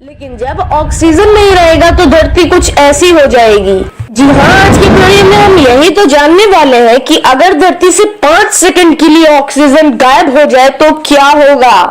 लेकिन जब ऑक्सीजन नहीं रहेगा तो धरती कुछ ऐसी हो जाएगी। जी हाँ, आज की वीडियो में हम यही तो जानने वाले हैं कि अगर धरती से 5 सेकंड के लिए ऑक्सीजन गायब हो जाए तो क्या होगा।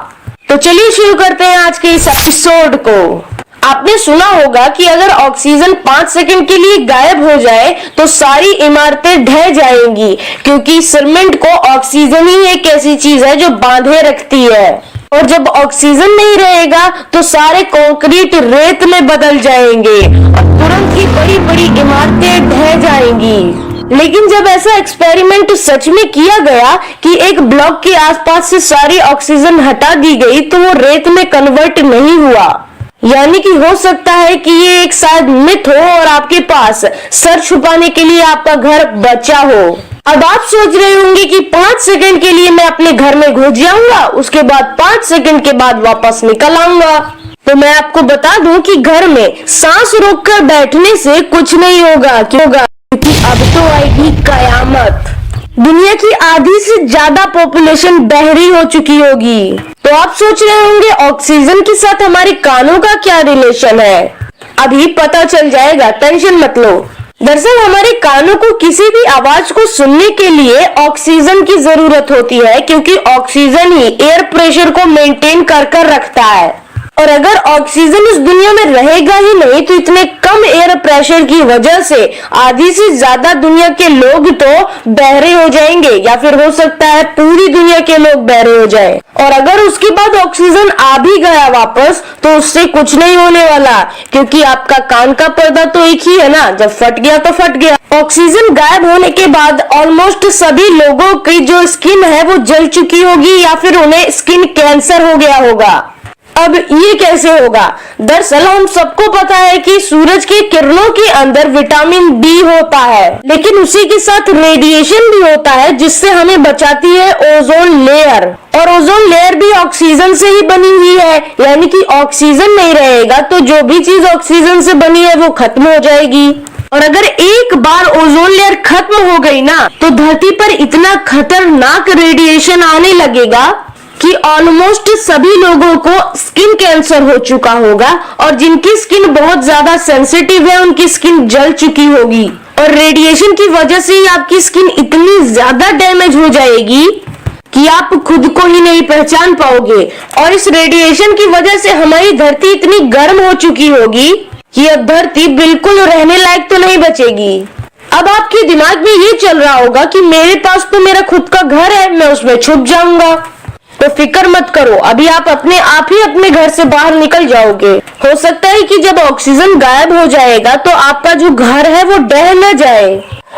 तो चलिए शुरू करते हैं आज के इस एपिसोड को। आपने सुना होगा कि अगर ऑक्सीजन 5 सेकंड के लिए गायब हो जाए तो सारी इमारतें ढह जाएंगी, क्योंकि सीमेंट को ऑक्सीजन ही एक ऐसी चीज है जो बांधे रखती है। और जब ऑक्सीजन नहीं रहेगा तो सारे कंक्रीट रेत में बदल जाएंगे और तुरंत ही बड़ी बड़ी इमारतें ढह जाएंगी। लेकिन जब ऐसा एक्सपेरिमेंट सच में किया गया कि एक ब्लॉक के आसपास से सारी ऑक्सीजन हटा दी गई तो वो रेत में कन्वर्ट नहीं हुआ। यानी कि हो सकता है कि ये एक शायद मिथ हो और आपके पास सर छुपाने के लिए आपका घर बचा हो। अब आप सोच रहे होंगे कि 5 सेकंड के लिए मैं अपने घर में घुस जाऊंगा, उसके बाद 5 सेकंड के बाद वापस निकल आऊंगा। तो मैं आपको बता दूं कि घर में सांस रोककर बैठने से कुछ नहीं होगा, क्योंकि अब तो आएगी कयामत। दुनिया की आधी से ज्यादा पॉपुलेशन बहरी हो चुकी होगी। तो आप सोच रहे होंगे ऑक्सीजन के साथ हमारे कानों का क्या रिलेशन है। अभी पता चल जाएगा, टेंशन मत लो। दरअसल हमारे कानों को किसी भी आवाज को सुनने के लिए ऑक्सीजन की जरूरत होती है, क्योंकि ऑक्सीजन ही एयर प्रेशर को मेंटेन कर रखता है। और अगर ऑक्सीजन इस दुनिया में रहेगा ही नहीं तो इतने कम एयर प्रेशर की वजह से आधी से ज्यादा दुनिया के लोग तो बहरे हो जाएंगे, या फिर हो सकता है पूरी दुनिया के लोग बहरे हो जाए। और अगर उसके बाद ऑक्सीजन आ भी गया वापस तो उससे कुछ नहीं होने वाला, क्योंकि आपका कान का पर्दा तो एक ही है ना, जब फट गया तो फट गया। ऑक्सीजन गायब होने के बाद ऑलमोस्ट सभी लोगों की जो स्किन है वो जल चुकी होगी, या फिर उन्हें स्किन कैंसर हो गया होगा। अब ये कैसे होगा? दरअसल हम सबको पता है कि सूरज की किरणों के अंदर विटामिन डी होता है, लेकिन उसी के साथ रेडिएशन भी होता है जिससे हमें बचाती है ओजोन लेयर। और ओजोन लेयर भी ऑक्सीजन से ही बनी हुई है, यानी कि ऑक्सीजन नहीं रहेगा तो जो भी चीज ऑक्सीजन से बनी है वो खत्म हो जाएगी। और अगर एक बार ओजोन लेयर खत्म हो गई ना तो धरती पर इतना खतरनाक रेडिएशन आने लगेगा कि ऑलमोस्ट सभी लोगों को स्किन कैंसर हो चुका होगा, और जिनकी स्किन बहुत ज्यादा सेंसिटिव है उनकी स्किन जल चुकी होगी। और रेडिएशन की वजह से ही आपकी स्किन इतनी ज्यादा डैमेज हो जाएगी कि आप खुद को ही नहीं पहचान पाओगे। और इस रेडिएशन की वजह से हमारी धरती इतनी गर्म हो चुकी होगी कि अब धरती बिल्कुल रहने लायक तो नहीं बचेगी। अब आपके दिमाग में ये चल रहा होगा कि मेरे पास तो मेरा खुद का घर है, मैं उसमें छुप जाऊंगा। तो फिक्र मत करो, अभी आप अपने आप ही अपने घर से बाहर निकल जाओगे। हो सकता है कि जब ऑक्सीजन गायब हो जाएगा तो आपका जो घर है वो ढह न जाए,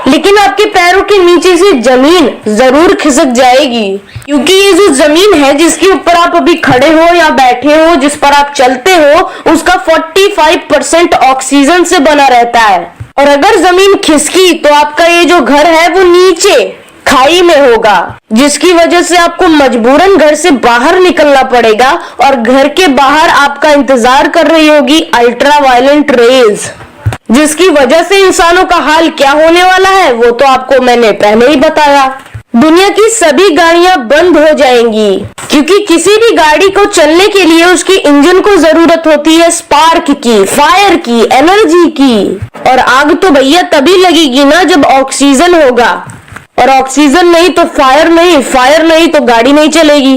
लेकिन आपके पैरों के नीचे से जमीन जरूर खिसक जाएगी, क्योंकि ये जो जमीन है जिसके ऊपर आप अभी खड़े हो या बैठे हो, जिस पर आप चलते हो, उसका 45% ऑक्सीजन से बना रहता है। और अगर जमीन खिसकी तो आपका ये जो घर है वो नीचे खाई में होगा, जिसकी वजह से आपको मजबूरन घर से बाहर निकलना पड़ेगा। और घर के बाहर आपका इंतजार कर रही होगी अल्ट्रा वायलेंट रेज, जिसकी वजह से इंसानों का हाल क्या होने वाला है वो तो आपको मैंने पहले ही बताया। दुनिया की सभी गाड़ियां बंद हो जाएंगी, क्योंकि किसी भी गाड़ी को चलने के लिए उसकी इंजन को जरूरत होती है स्पार्क की, फायर की, एनर्जी की। और आग तो भैया तभी लगेगी ना जब ऑक्सीजन होगा, और ऑक्सीजन नहीं तो फायर नहीं, फायर नहीं तो गाड़ी नहीं चलेगी।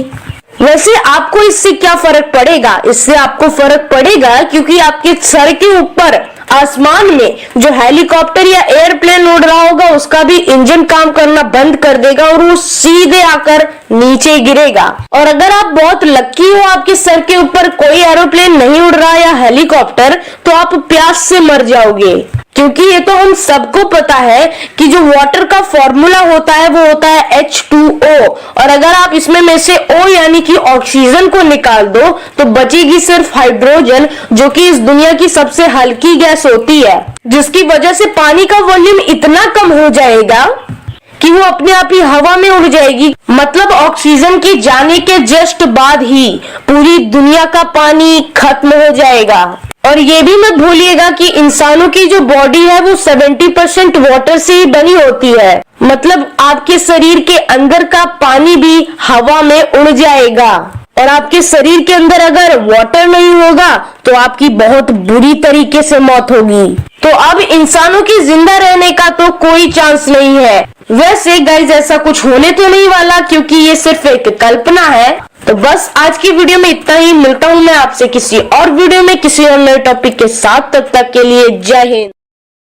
वैसे आपको इससे क्या फर्क पड़ेगा? इससे आपको फर्क पड़ेगा क्योंकि आपके सर के ऊपर आसमान में जो हेलीकॉप्टर या एयरप्लेन उड़ रहा होगा उसका भी इंजन काम करना बंद कर देगा और वो सीधे आकर नीचे गिरेगा। और अगर आप बहुत लकी हो, आपके सर के ऊपर कोई एरोप्लेन नहीं उड़ रहा या हेलीकॉप्टर, तो आप प्यास से मर जाओगे, क्योंकि ये तो हम सबको पता है कि जो वाटर का फॉर्मूला होता है वो होता है H2O। और अगर आप इसमें में से O यानी कि ऑक्सीजन को निकाल दो तो बचेगी सिर्फ हाइड्रोजन, जो कि इस दुनिया की सबसे हल्की गैस होती है, जिसकी वजह से पानी का वॉल्यूम इतना कम हो जाएगा कि वो अपने आप ही हवा में उड़ जाएगी। मतलब ऑक्सीजन के जाने के जस्ट बाद ही पूरी दुनिया का पानी खत्म हो जाएगा। और ये भी मत भूलिएगा कि इंसानों की जो बॉडी है वो 70% वाटर से ही बनी होती है, मतलब आपके शरीर के अंदर का पानी भी हवा में उड़ जाएगा। और आपके शरीर के अंदर अगर वाटर नहीं होगा तो आपकी बहुत बुरी तरीके से मौत होगी। तो अब इंसानों की जिंदा रहने का तो कोई चांस नहीं है। वैसे गाइस ऐसा कुछ होने तो नहीं वाला, क्योंकि ये सिर्फ एक कल्पना है। तो बस आज की वीडियो में इतना ही। मिलता हूँ मैं आपसे किसी और वीडियो में किसी और नए टॉपिक के साथ। तब तक के लिए जय हिंद।